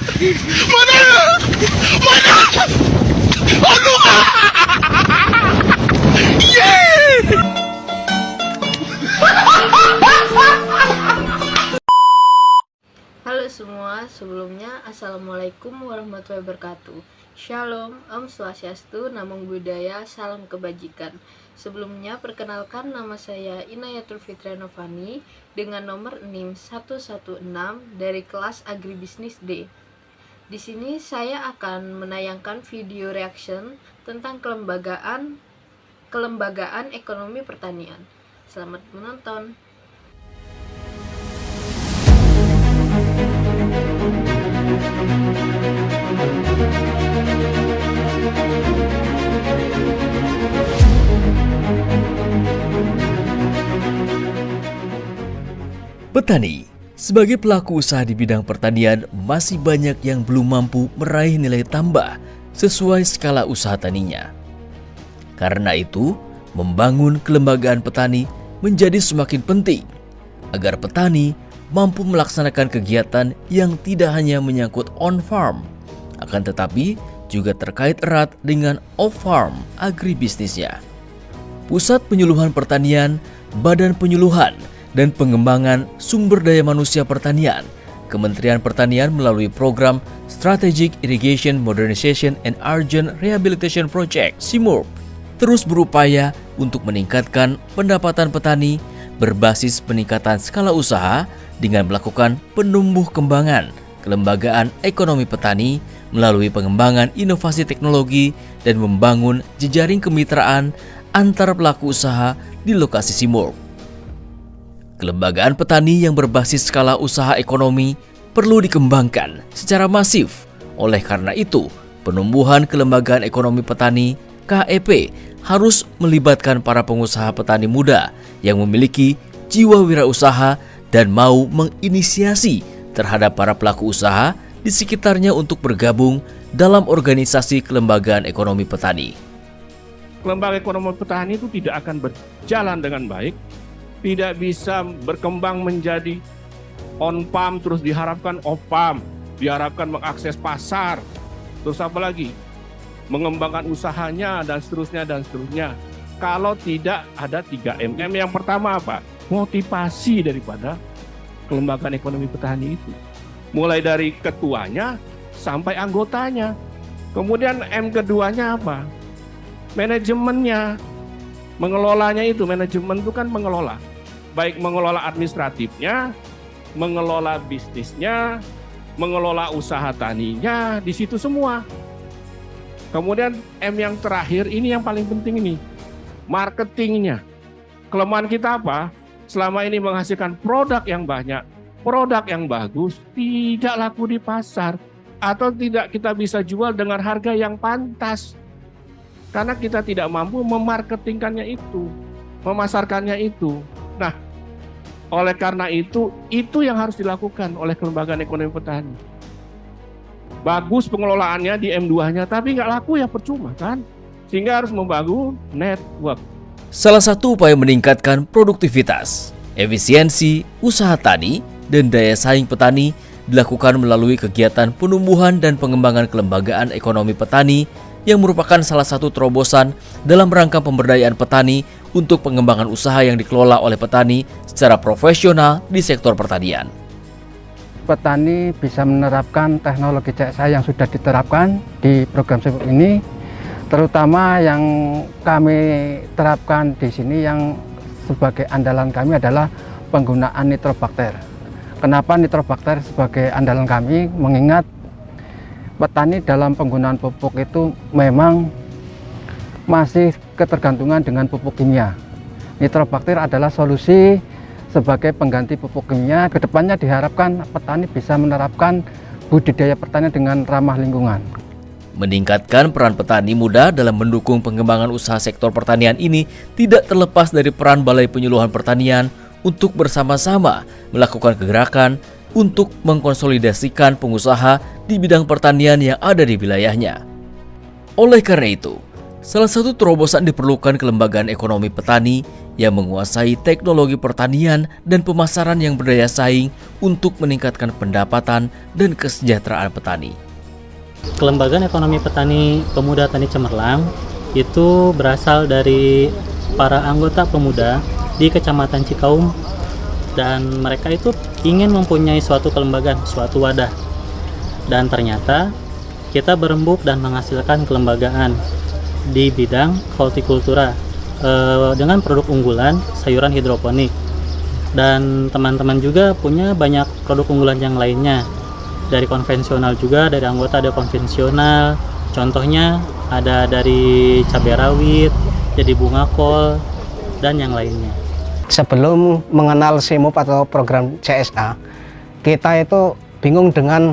Mana? Mana? Aduh! Yeah! Halo semua, sebelumnya Assalamualaikum warahmatullahi wabarakatuh. Shalom, Om Swastiastu, Namo Buddhaya, Salam Kebajikan. Sebelumnya perkenalkan, nama saya Inayatul Fitria Novani dengan nomor NIM 116 dari kelas Agribisnis D. Di sini saya akan menayangkan video reaction tentang kelembagaan ekonomi pertanian. Selamat menonton. Petani, sebagai pelaku usaha di bidang pertanian, masih banyak yang belum mampu meraih nilai tambah sesuai skala usaha taninya. Karena itu, membangun kelembagaan petani menjadi semakin penting agar petani mampu melaksanakan kegiatan yang tidak hanya menyangkut on-farm, akan tetapi juga terkait erat dengan off-farm agribisnisnya. Pusat Penyuluhan Pertanian, Badan Penyuluhan dan Pengembangan Sumber Daya Manusia Pertanian, Kementerian Pertanian melalui program Strategic Irrigation Modernization and Urgent Rehabilitation Project (SIMURP) terus berupaya untuk meningkatkan pendapatan petani berbasis peningkatan skala usaha dengan melakukan penumbuh kembangan kelembagaan ekonomi petani melalui pengembangan inovasi teknologi dan membangun jejaring kemitraan antar pelaku usaha di lokasi SIMURP. Kelembagaan petani yang berbasis skala usaha ekonomi perlu dikembangkan secara masif. Oleh karena itu, penumbuhan kelembagaan ekonomi petani (KEP) harus melibatkan para pengusaha petani muda yang memiliki jiwa wirausaha dan mau menginisiasi terhadap para pelaku usaha di sekitarnya untuk bergabung dalam organisasi kelembagaan ekonomi petani. Kelembagaan ekonomi petani itu tidak akan berjalan dengan baik, tidak bisa berkembang menjadi on-farm terus diharapkan off-farm, diharapkan mengakses pasar, terus apa lagi? Mengembangkan usahanya dan seterusnya dan seterusnya. Kalau tidak ada 3M. M yang pertama apa? Motivasi daripada kelembagaan ekonomi petani itu. Mulai dari ketuanya sampai anggotanya. Kemudian M keduanya apa? Manajemennya. Mengelolanya itu, manajemen itu kan mengelola. Baik mengelola administratifnya, mengelola bisnisnya, mengelola usaha taninya, di situ semua. Kemudian M yang terakhir, ini yang paling penting ini, marketingnya. Kelemahan kita apa? Selama ini menghasilkan produk yang banyak, produk yang bagus, tidak laku di pasar, atau tidak kita bisa jual dengan harga yang pantas. Karena kita tidak mampu memarketingkannya itu, memasarkannya itu. Nah, oleh karena itu yang harus dilakukan oleh kelembagaan ekonomi petani. Bagus pengelolaannya di M2-nya, tapi nggak laku ya percuma kan? Sehingga harus membangun network. Salah satu upaya meningkatkan produktivitas, efisiensi, usaha tani, dan daya saing petani dilakukan melalui kegiatan penumbuhan dan pengembangan kelembagaan ekonomi petani yang merupakan salah satu terobosan dalam rangka pemberdayaan petani untuk pengembangan usaha yang dikelola oleh petani secara profesional di sektor pertanian. Petani bisa menerapkan teknologi CSI yang sudah diterapkan di program SIMURP ini, terutama yang kami terapkan di sini yang sebagai andalan kami adalah penggunaan nitrobakter. Kenapa nitrobakter sebagai andalan kami? Mengingat petani dalam penggunaan pupuk itu memang masih ketergantungan dengan pupuk kimia. Nitrobakter adalah solusi sebagai pengganti pupuk kimia. Kedepannya diharapkan petani bisa menerapkan budidaya pertanian dengan ramah lingkungan. Meningkatkan peran petani muda dalam mendukung pengembangan usaha sektor pertanian ini tidak terlepas dari peran Balai Penyuluhan Pertanian untuk bersama-sama melakukan gerakan untuk mengkonsolidasikan pengusaha di bidang pertanian yang ada di wilayahnya. Oleh karena itu, salah satu terobosan diperlukan kelembagaan ekonomi petani yang menguasai teknologi pertanian dan pemasaran yang berdaya saing untuk meningkatkan pendapatan dan kesejahteraan petani. Kelembagaan Ekonomi Petani Pemuda Tani Cemerlang itu berasal dari para anggota pemuda di Kecamatan Cikaum, dan mereka itu ingin mempunyai suatu kelembagaan, suatu wadah. Dan ternyata kita berembuk dan menghasilkan kelembagaan di bidang hortikultura dengan produk unggulan sayuran hidroponik. Dan teman-teman juga punya banyak produk unggulan yang lainnya. Dari konvensional juga, dari anggota ada konvensional. Contohnya ada dari cabai rawit, jadi bunga kol, dan yang lainnya. Sebelum mengenal SIMUP atau program CSA, kita itu bingung dengan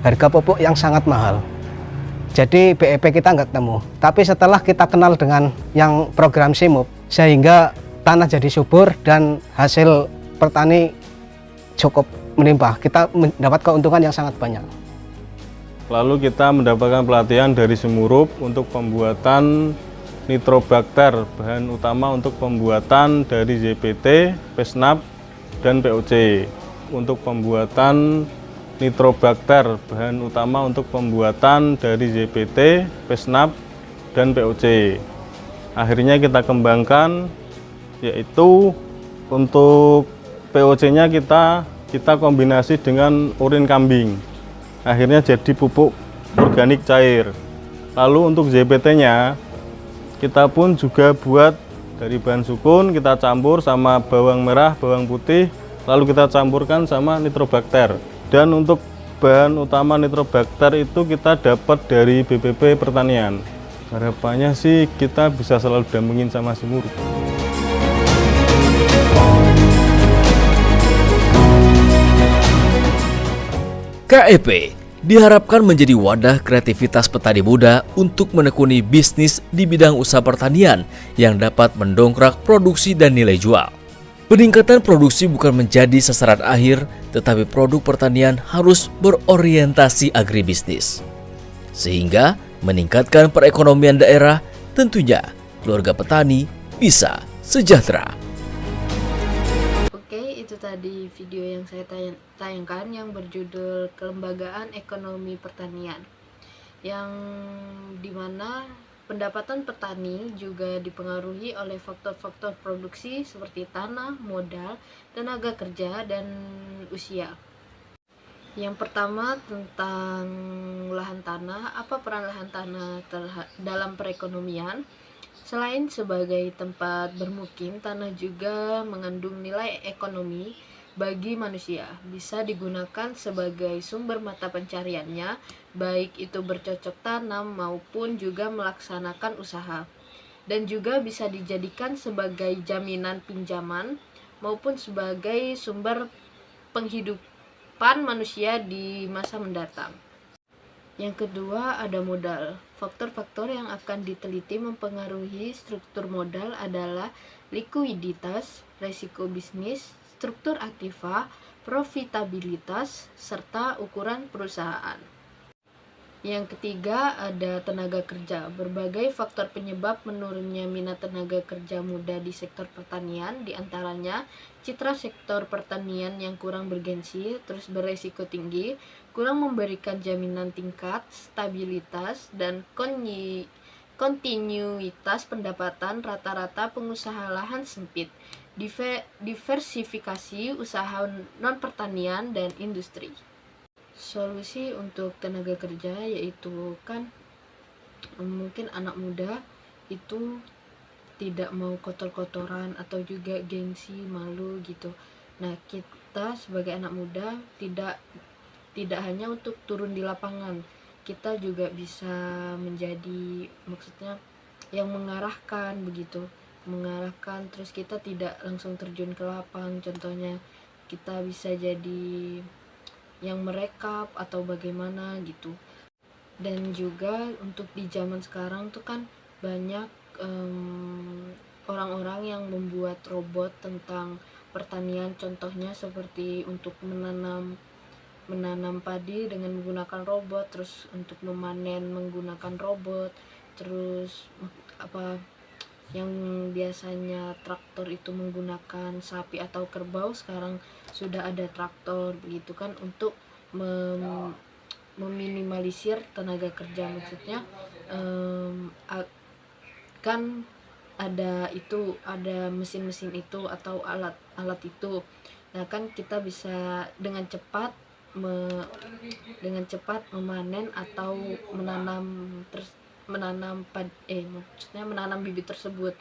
harga pupuk yang sangat mahal. Jadi BEP kita nggak ketemu. Tapi setelah kita kenal dengan yang program SIMUP, sehingga tanah jadi subur dan hasil petani cukup melimpah. Kita mendapat keuntungan yang sangat banyak. Lalu kita mendapatkan pelatihan dari Semurup untuk pembuatan nitrobakter, bahan utama untuk pembuatan dari ZPT, PESNAP, dan POC. Untuk pembuatan nitrobakter, bahan utama untuk pembuatan dari ZPT, PESNAP, dan POC. Akhirnya kita kembangkan, yaitu untuk POC-nya kita kombinasi dengan urin kambing. Akhirnya jadi pupuk organik cair. Lalu untuk ZPT-nya kita pun juga buat dari bahan sukun, kita campur sama bawang merah, bawang putih, lalu kita campurkan sama nitrobakter. Dan untuk bahan utama nitrobakter itu kita dapat dari BPP Pertanian. Harapannya sih kita bisa selalu dampingin sama Semurup. KEP diharapkan menjadi wadah kreativitas petani muda untuk menekuni bisnis di bidang usaha pertanian yang dapat mendongkrak produksi dan nilai jual. Peningkatan produksi bukan menjadi sasaran akhir, tetapi produk pertanian harus berorientasi agribisnis. Sehingga meningkatkan perekonomian daerah, tentunya keluarga petani bisa sejahtera. Oke, itu tadi video yang saya tayangkan yang berjudul Kelembagaan Ekonomi Pertanian, yang dimana pendapatan petani juga dipengaruhi oleh faktor-faktor produksi seperti tanah, modal, tenaga kerja, dan usia. Yang pertama tentang lahan tanah. Apa peran lahan tanah dalam perekonomian? Selain sebagai tempat bermukim, tanah juga mengandung nilai ekonomi bagi manusia. Bisa digunakan sebagai sumber mata pencariannya, baik itu bercocok tanam maupun juga melaksanakan usaha. Dan juga bisa dijadikan sebagai jaminan pinjaman maupun sebagai sumber penghidupan manusia di masa mendatang. Yang kedua ada modal. Faktor-faktor yang akan diteliti mempengaruhi struktur modal adalah likuiditas, resiko bisnis, struktur aktiva, profitabilitas, serta ukuran perusahaan. Yang ketiga ada tenaga kerja. Berbagai faktor penyebab menurunnya minat tenaga kerja muda di sektor pertanian, diantaranya citra sektor pertanian yang kurang bergensi, terus beresiko tinggi, kurang memberikan jaminan tingkat, stabilitas, dan kontinuitas pendapatan. Rata-rata pengusaha lahan sempit, diversifikasi usaha non-pertanian dan industri. Solusi untuk tenaga kerja yaitu kan mungkin anak muda itu tidak mau kotor-kotoran atau juga gengsi, malu gitu. Nah, kita sebagai anak muda tidak hanya untuk turun di lapangan, kita juga bisa menjadi maksudnya yang mengarahkan begitu, mengarahkan, terus kita tidak langsung terjun ke lapang. Contohnya kita bisa jadi yang merekap atau bagaimana gitu. Dan juga untuk di zaman sekarang tuh kan banyak orang-orang yang membuat robot tentang pertanian, contohnya seperti untuk menanam padi dengan menggunakan robot, terus untuk memanen menggunakan robot, terus yang biasanya traktor itu menggunakan sapi atau kerbau, sekarang sudah ada traktor begitu kan, untuk meminimalisir tenaga kerja. Maksudnya kan ada mesin-mesin itu atau alat itu. Nah kan kita bisa dengan cepat memanen atau menanam bibit tersebut.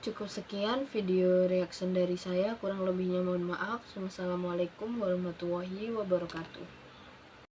Cukup sekian video reaction dari saya, kurang lebihnya mohon maaf. Wassalamualaikum warahmatullahi wabarakatuh.